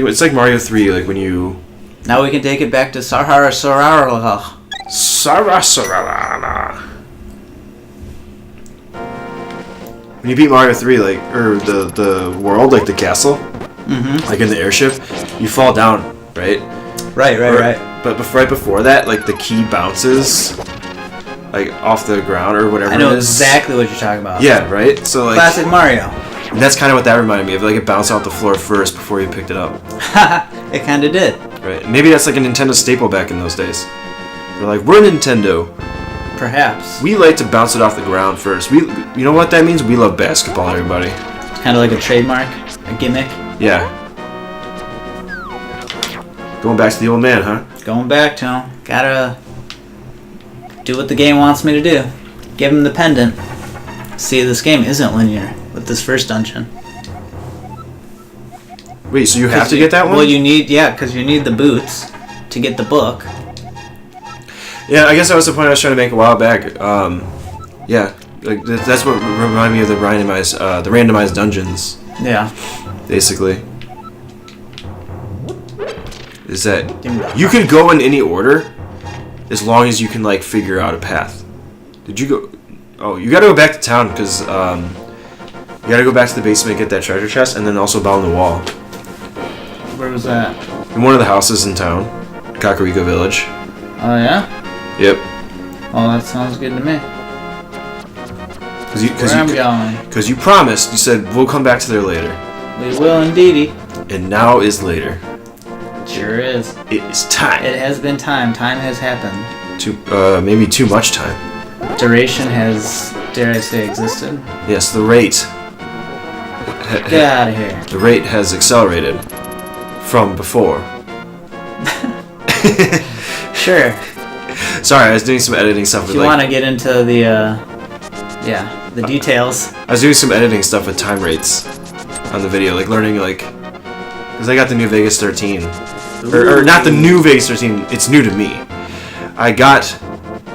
it's like Mario 3, like when you... Now we can take it back to Sahara Sarara. When you beat Mario 3, like, or the world, like the castle, like in the airship, you fall down, right? Right. But right before that, like the key bounces, like off the ground or whatever. I know exactly what you're talking about. Yeah, right. So like classic Mario. And that's kind of what that reminded me of. Like it bounced off the floor first before you picked it up. It kind of did. Right. Maybe that's like a Nintendo staple back in those days. They're like, we're Nintendo. Perhaps. We like to bounce it off the ground first. You know what that means? We love basketball, everybody. Kind of like a trademark, a gimmick. Yeah. Going back to the old man, huh? Going back to him. Gotta do what the game wants me to do. Give him the pendant. See, this game isn't linear with this first dungeon. Wait, so you have to get that one? Well, because you need the boots to get the book. Yeah, I guess that was the point I was trying to make a while back. Yeah, like that's what reminded me of the randomized dungeons. Yeah. Basically, is that you can go in any order as long as you can like figure out a path. Did you go? Oh, you got to go back to town because you got to go back to the basement, get that treasure chest, and then also bound the wall. Where was that? In one of the houses in town, Kakariko Village. Oh yeah. Yep. Oh, that sounds good to me. Because you promised. You said we'll come back to there later. We will indeedy. And now is later. Sure is. It is time. It has been time. Time has happened. Maybe too much time. Duration has, dare I say, existed. Yes, the rate. Get out of here. The rate has accelerated from before. Sure. Sorry, I was doing some editing stuff. If you want to get into the details. I was doing some editing stuff with time rates on the video, like learning, like, because I got the new Vegas 13, or not the new Vegas 13. It's new to me. I got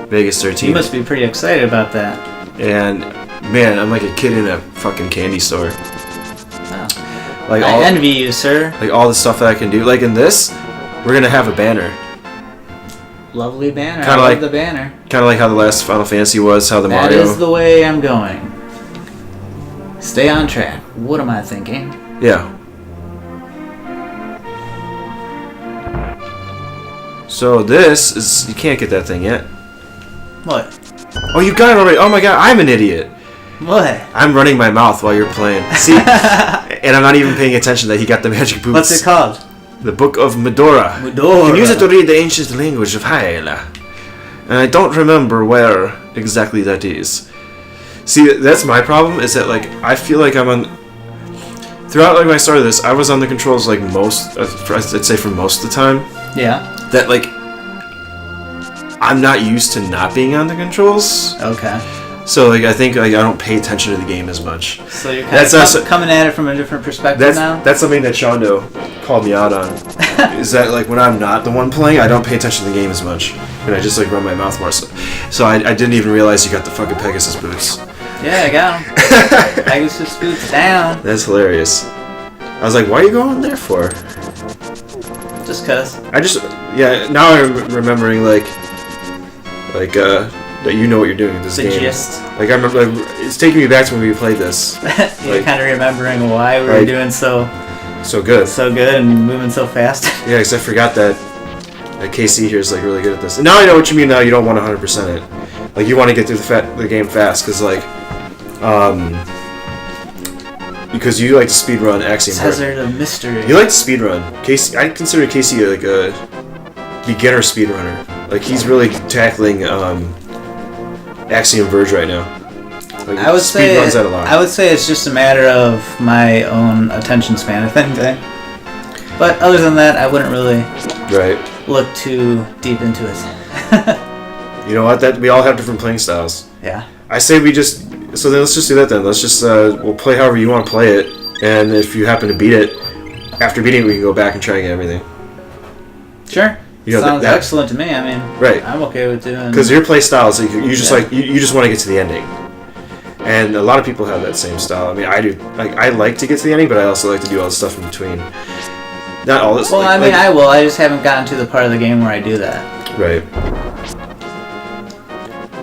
Vegas 13. You must be pretty excited about that. And man, I'm like a kid in a fucking candy store. Wow. Like I envy you, sir. Like all the stuff that I can do. Like in this, we're gonna have a banner. Lovely banner. I love the banner. Kind of like how the last Final Fantasy was, how the Mario... That is the way I'm going. Stay on track. What am I thinking? Yeah. So this is... You can't get that thing yet. What? Oh, you got it already. Oh my god, I'm an idiot. What? I'm running my mouth while you're playing. See? And I'm not even paying attention that he got the magic boots. What's it called? The Book of Medora. You can use it to read the ancient language of Hyla. And I don't remember where exactly that is. See, that's my problem, is that, like, I feel like I'm on... Throughout, like, when I started this, I was on the controls, like, I'd say for most of the time. Yeah. That, like, I'm not used to not being on the controls. Okay. So, like, I think, like, I don't pay attention to the game as much. So you're kind of coming at it from a different perspective now? That's something that Seando called me out on. Is that, like, when I'm not the one playing, I don't pay attention to the game as much. And I just, like, run my mouth more. So I didn't even realize you got the fucking Pegasus boots. Yeah, I got them. Pegasus boots down. That's hilarious. I was like, why are you going there for? Just cause. Now I'm remembering, like, that you know what you're doing in this game. The gist. Like, I remember, it's taking me back to when we played this. You're like, kind of remembering why we were doing so good. So good and moving so fast. Yeah, because I forgot that KC here is, like, really good at this. And now I know what you mean now, you don't want 100% it. Like, you want to get through the game fast, because, like, because you like to speedrun Axiom Verge. Hazard of mystery. You like to speedrun. Casey, I consider Casey like a beginner speedrunner. Like, he's really tackling Axiom Verge right now. Like, I would say runs that a lot. I would say it's just a matter of my own attention span, if anything. But other than that, I wouldn't really look too deep into it. You know what? That we all have different playing styles. Yeah. I say we just... So then let's just do that then. Let's just... we'll play however you want to play it. And if you happen to beat it, after beating it, we can go back and try and get everything. Sure. You know, sounds excellent to me. I mean, I'm okay with doing... Because your play style is you just like... You just want to get to the ending. And a lot of people have that same style. I mean, I do. I like to get to the ending, but I also like to do all the stuff in between. Not all this. Well, I mean, I will. I just haven't gotten to the part of the game where I do that. Right.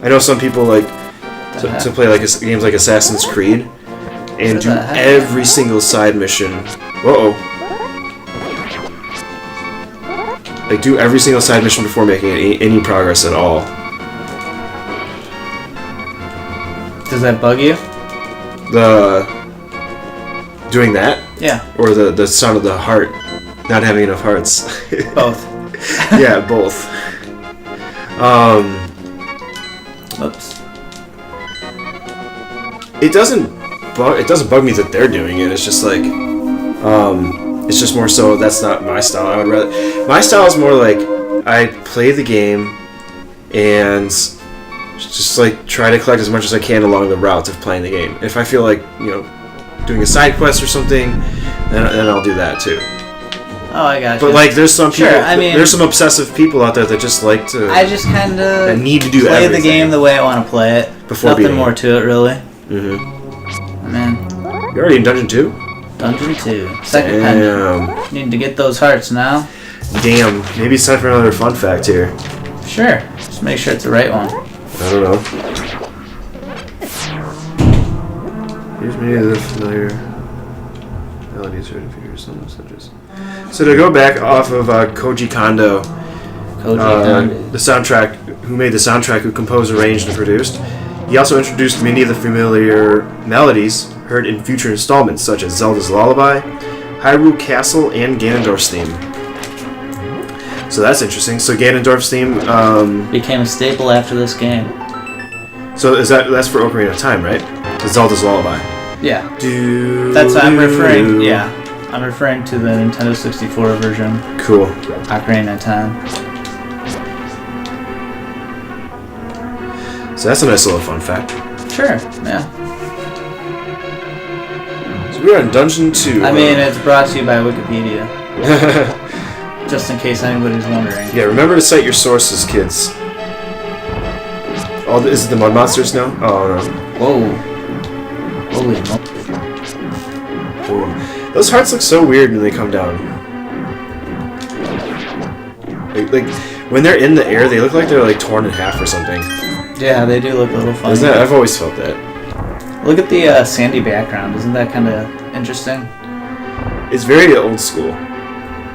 I know some people like to play like games like Assassin's Creed and do every single side mission. Like do every single side mission before making any progress at all. Does that bug you? Doing that? Yeah. Or the sound of the heart, not having enough hearts. Both. Yeah, both. Oops. It doesn't bug me that they're doing it. It's just like, it's just more so that's not my style. I would rather, my style is more like I play the game and just like try to collect as much as I can along the route of playing the game. If I feel like doing a side quest or something, then I'll do that too. Oh, I got you. But like, there's some people. Sure, I mean, there's some obsessive people out there that just like to. I just kind of need to do play everything. the game the way I want to play it. Before nothing beating more to it, really. Man, you're already in Dungeon 2? Dungeon 2. Second pendant. Need to get those hearts now. Damn. Maybe it's time for another fun fact here. Sure. Just make sure it's the right one. I don't know. Here's many of the familiar melodies heard in figures, some such as. So to go back off of Koji Kondo, the soundtrack, who made the soundtrack, who composed, arranged, and produced, he also introduced many of the familiar melodies heard in future installments, such as Zelda's Lullaby, Hyrule Castle, and Ganondorf's theme. So that's interesting. So Ganondorf's theme became a staple after this game. So that's for Ocarina of Time, right? It's Zelda's Lullaby. Yeah. That's what I'm referring. Yeah, I'm referring to the Nintendo 64 version. Cool. Ocarina of Time. So that's a nice little fun fact. Sure. Yeah. So we're on Dungeon 2. I mean, it's brought to you by Wikipedia. Just in case anybody's wondering. Yeah, remember to cite your sources, kids. Oh, is it the Mud Monsters now? Oh, no. Whoa. Holy moly. Those hearts look so weird when they come down. Like when they're in the air, they look like they're like torn in half or something. Yeah, they do look a little funny. I've always felt that. Look at the sandy background. Isn't that kind of interesting? It's very old school.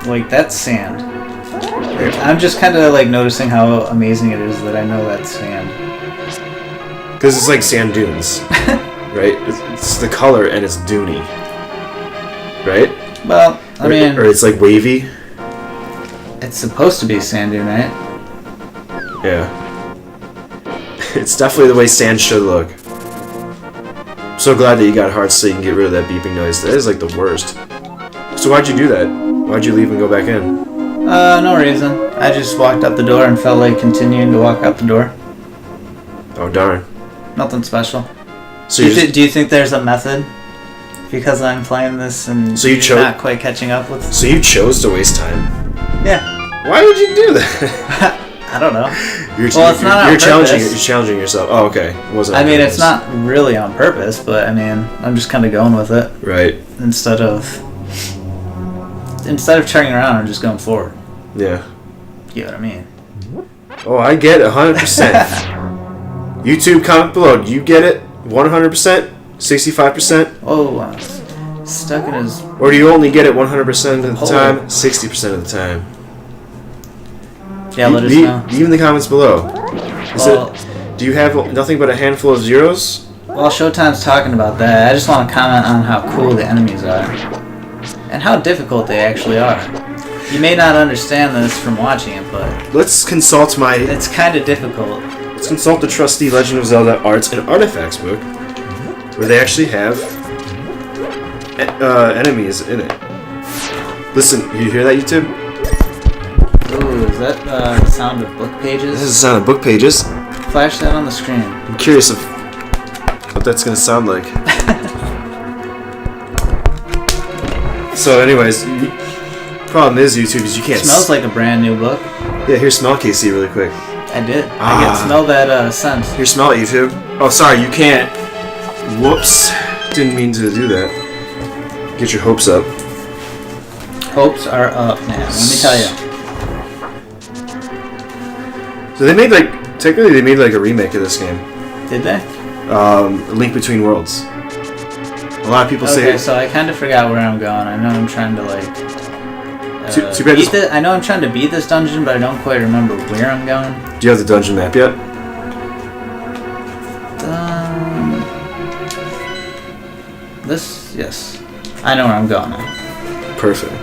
Like, that's sand. I'm just kind of like noticing how amazing it is that I know that's sand. Because it's like sand dunes, right? It's the color and it's duny, right? Well, I mean, or it's like wavy. It's supposed to be sand dune, right? Yeah. It's definitely the way sand should look. I'm so glad that you got hearts so you can get rid of that beeping noise. That is like the worst. So why'd you do that? Why'd you leave and go back in? No reason. I just walked out the door and felt like continuing to walk out the door. Oh, darn. Nothing special. So do you think there's a method? Because I'm playing this and so you're not quite catching up with... So you chose to waste time? Yeah. Why would you do that? I don't know. You're challenging yourself. Oh, okay. It wasn't. I mean, it's not really on purpose, but I mean, I'm just kind of going with it. Right. Instead of turning around, I'm just going forward. Yeah. You know what I mean? Oh, I get it, 100%. YouTube, comment below. Do you get it? 100%? 65%? Oh, stuck in his... Or do you only get it 100% of the time? 60% of the time? Yeah, let us know. Leave in the comments below. Do you have nothing but a handful of zeros? Well, Sjotyme's talking about that. I just want to comment on how cool the enemies are. And how difficult they actually are. You may not understand this from watching it, but... Let's consult It's kind of difficult. Let's consult the trusty Legend of Zelda Arts and Artifacts book, where they actually have enemies in it. Listen, you hear that, YouTube? Ooh, is that the sound of book pages? This is the sound of book pages. Flash that on the screen. I'm curious of what that's going to sound like. So anyways, problem is, YouTube, is you can't... It smells like a brand new book. Yeah, here, smell KC really quick. I did. I can smell that scent. Here, smell it, YouTube. Oh, sorry, you can't. Whoops. Didn't mean to do that. Get your hopes up. Hopes are up, man. Let me tell you. So they made technically they made a remake of this game. Did they? Link Between Worlds. A lot of people say. Okay, so I kind of forgot where I'm going. I know I'm trying to I know I'm trying to beat this dungeon, but I don't quite remember where I'm going. Do you have the dungeon map yet? Yes. I know where I'm going now. Perfect.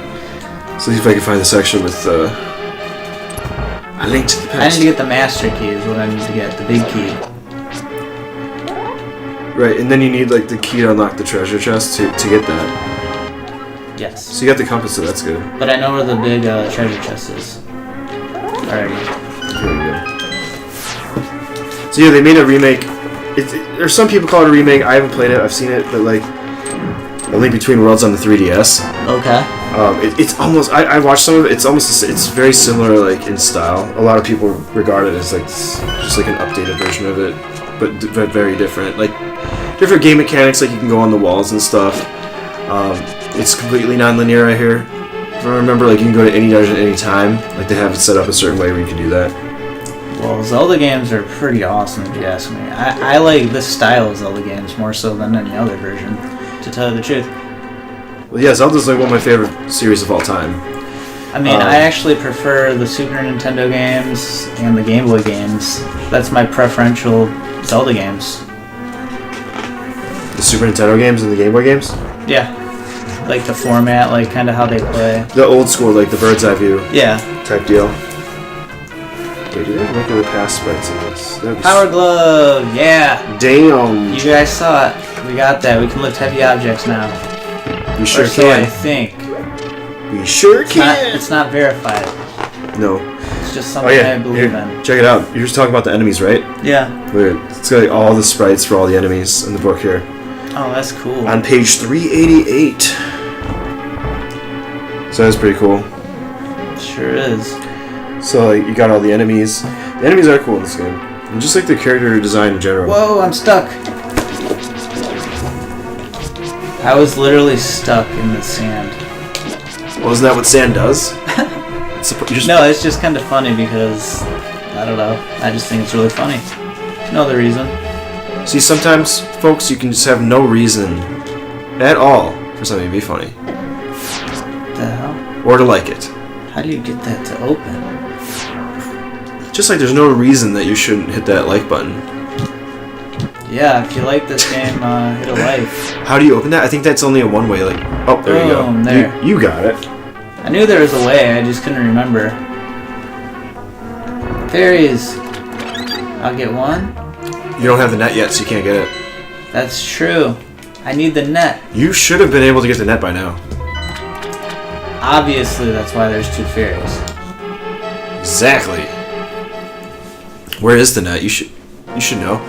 So see if I can find the section with A Link to the Past. I need to get the master key is what I need to get, the big key. Right, and then you need the key to unlock the treasure chest to get that. Yes. So you got the compass, so that's good. But I know where the big treasure chest is. Alrighty. Here we go. So yeah, they made a remake. Or some people call it a remake. I haven't played it. I've seen it, but A Link Between Worlds on the 3DS. Okay. It's almost. I watched some of it. It's very similar, in style. A lot of people regard it as just an updated version of it, but very different. Different game mechanics. You can go on the walls and stuff. It's completely non-linear. I hear. If I remember, you can go to any dungeon at any time. They have it set up a certain way where you can do that. Well, Zelda games are pretty awesome, if you ask me. I like this style of Zelda games more so than any other version, to tell you the truth. Well, yeah, Zelda's one of my favorite series of all time. I mean, I actually prefer the Super Nintendo games and the Game Boy games. That's my preferential Zelda games. The Super Nintendo games and the Game Boy games? Yeah. The format, kind of how they play. The old school, the bird's eye view. Yeah. Type deal. Wait, do they have the past sprites in this? Power Glove, yeah. Damn. You guys saw it. We got that. We can lift heavy objects now. We sure so can. I think. We sure can. It's not verified. No. It's just something I believe in. Check it out. You're just talking about the enemies, right? Yeah. Wait, it's got all the sprites for all the enemies in the book here. Oh, that's cool. On page 388. So that's pretty cool. Sure is. So you got all the enemies. The enemies are cool in this game. And just the character design in general. Whoa, I'm stuck. I was literally stuck in the sand. Well, isn't that what sand does? No, it's just kind of funny because, I don't know, I just think it's really funny. No other reason. See, sometimes, folks, you can just have no reason at all for something to be funny. What the hell? Or to like it. How do you get that to open? Just there's no reason that you shouldn't hit that like button. Yeah, if you like this game, hit a like. How do you open that? I think that's only a one-way, oh, there you go. There. You got it. I knew there was a way, I just couldn't remember. Fairies. I'll get one. You don't have the net yet, so you can't get it. That's true. I need the net. You should have been able to get the net by now. Obviously, that's why there's two fairies. Exactly. Where is the net? You should know.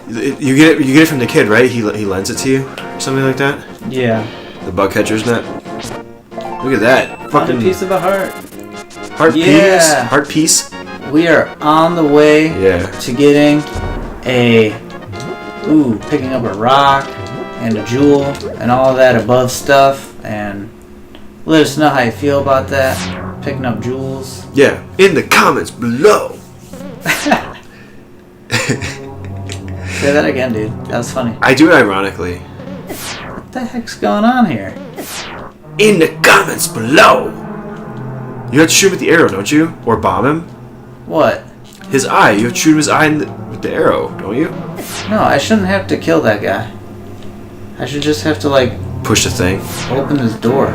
You get it from the kid, right? He lends it to you, or something like that. Yeah. The bug catcher's net. Look at that. Found a piece of a heart. Heart piece. Heart piece. We are on the way to getting picking up a rock and a jewel and all that above stuff, and let us know how you feel about that. Picking up jewels. Yeah, in the comments below. Say that again, dude. That was funny. I do it ironically. What the heck's going on here? In the comments below. You have to shoot him with the arrow, don't you? Or bomb him? What? His eye. You have to shoot his eye with the arrow, don't you? No, I shouldn't have to kill that guy. I should just have to, push the thing. Open his door.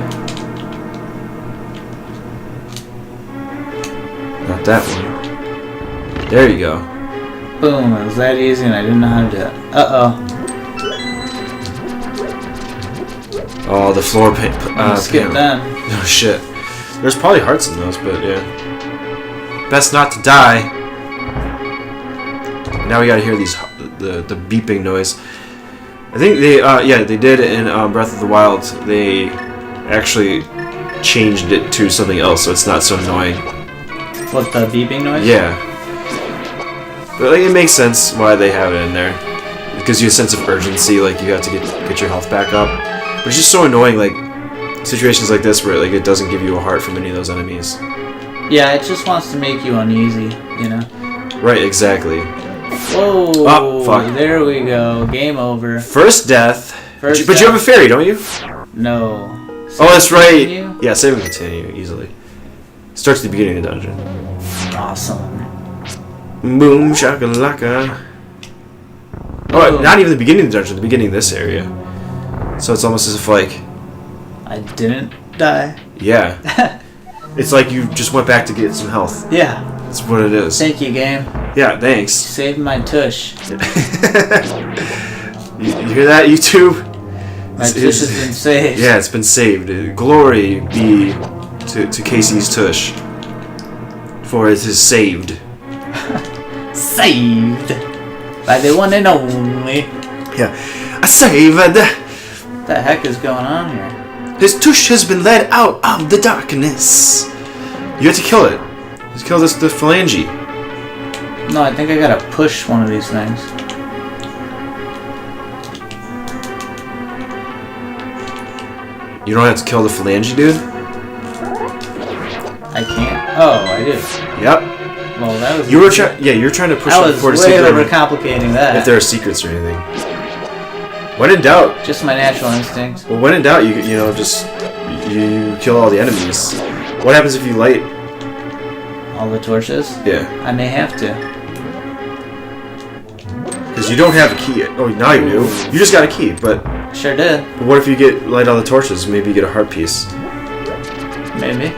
Not that one. There you go. Boom, it was that easy and I didn't know how to do it. Uh-oh. Oh, the floor paint. Skip them. Oh, shit. There's probably hearts in those, but yeah. Best not to die. Now we gotta hear the beeping noise. I think they did in Breath of the Wild. They actually changed it to something else, so it's not so annoying. What, the beeping noise? Yeah. But it makes sense why they have it in there. It gives you a sense of urgency, you have to get your health back up. But it's just so annoying, situations like this where like it doesn't give you a heart from any of those enemies. Yeah, it just wants to make you uneasy, you know? Right, exactly. Whoa! Oh, fuck. There we go. Game over. First death. But you have a fairy, don't you? No. Oh, that's right. Continue? Yeah, save and continue easily. Starts at the beginning of the dungeon. Awesome. Boom shakalaka. Oh, not even the beginning of the dungeon. The beginning of this area. So it's almost as if like I didn't die. Yeah. It's like you just went back to get some health. Yeah. That's what it is. Thank you, game. Yeah, thanks. Saved my tush. You hear that, YouTube? My tush has been saved. Yeah, it's been saved. Glory be to Casey's tush. For it is saved. Saved. By the one and only. Yeah. I saved. What the heck is going on here? His tush has been led out of the darkness. You have to kill it. Just kill the phalange. No, I think I gotta push one of these things. You don't have to kill the phalange, dude? I can't? Oh, I do. Yep. Well, that was... You were trying to push it forward to see overcomplicating that. If there are secrets or anything. When in doubt... Just my natural instincts. Well, when in doubt, you just... You kill all the enemies. What happens if you light... All the torches? Yeah. I may have to. Because you don't have a key. Oh, now you do. You just got a key, but... Sure did. But what if you light all the torches? Maybe you get a heart piece. Maybe.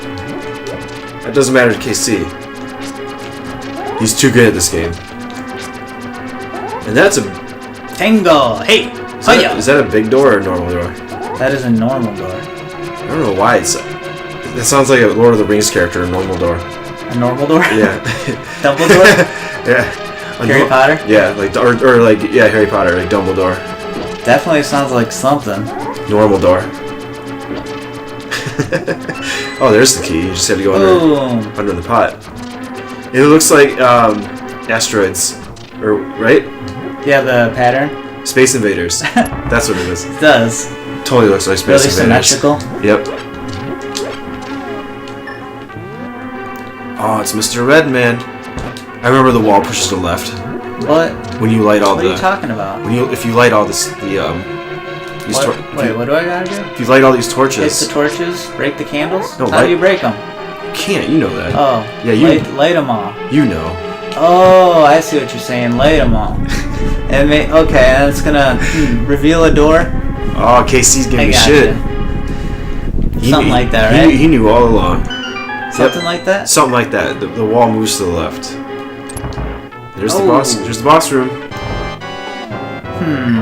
That doesn't matter to KC. He's too good at this game. And that's a... Tango! Hey! Is that a big door or a normal door? That is a normal door. I don't know why it's... That sounds like a Lord of the Rings character, a normal door. A normal door? Yeah. Dumbledore? Yeah. Harry Potter? Yeah, like or like yeah, Harry Potter, like Dumbledore. Definitely sounds like something. Normal door. Oh, there's the key. You just have to go under the pot. It looks like asteroids, or right? Yeah, the pattern. Space Invaders. That's what it is. It does. Totally looks like Space Invaders. Really symmetrical. Yep. Oh, it's Mr. Redman. I remember the wall pushes to the left. What? When you light all What are you talking about? If you light all this Wait, what do I gotta do? If you light all these torches. Hit the torches, break the candles? No, How do you break them? You can't, you know that. Oh. Yeah, you light them all. You know. Oh, I see what you're saying. Light them all. And okay, and it's gonna reveal a door. Oh, KC's giving me shit. Something like that, right? He knew all along. Something like that? Something like that. The wall moves to the left. There's the boss. There's the boss room.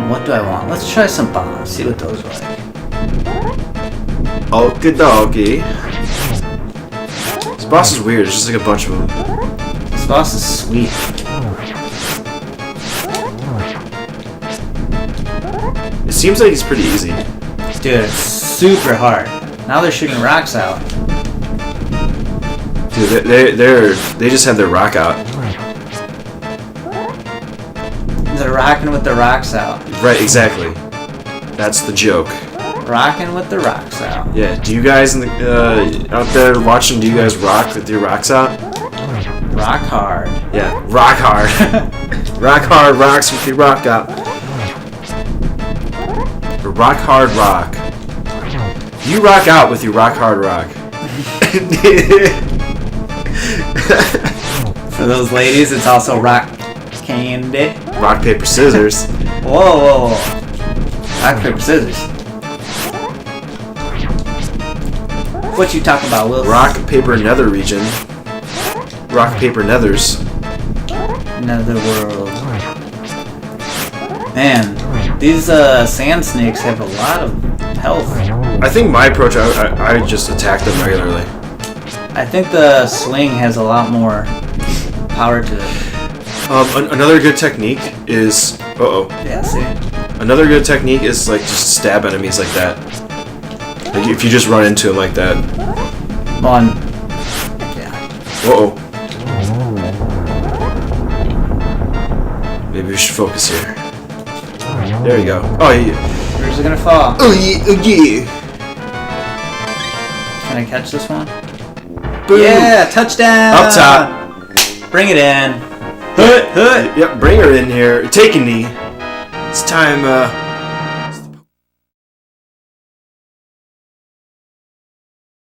What do I want? Let's try some bombs. See what those are like. Okie dokie. This boss is weird. It's just like a bunch of them. This boss is sweet. It seems like it's pretty easy. Dude, it's super hard. Now they're shooting rocks out. Dude, they just have their rock out. They're rocking with the rocks out. Right, exactly. That's the joke. Rocking with the rocks out. Yeah. Do you guys out there watching? Do you guys rock with your rocks out? Rock hard. Yeah, rock hard. Rock hard rocks with your rock out. Rock hard rock. You rock out with your rock hard rock. For those ladies, it's also rock candy. Rock, paper, scissors. Whoa. Rock, paper, scissors. What you talking about, Will? Rock, paper, nether region. Rock, paper, nethers. Nether world. Man, these sand snakes have a lot of health. I think my approach, I just attack them regularly. I think the swing has a lot more power to it. Another good technique is... Yeah, see? Another good technique is like just stab enemies like that. Like if you just run into them like that. Yeah. Maybe we should focus here. There you go. Oh, yeah. Where's it gonna fall? Oh, yeah. Can I catch this one? Boom. Yeah, touchdown! Up top. Bring it in. Yep, bring her in here. Take a knee. It's time,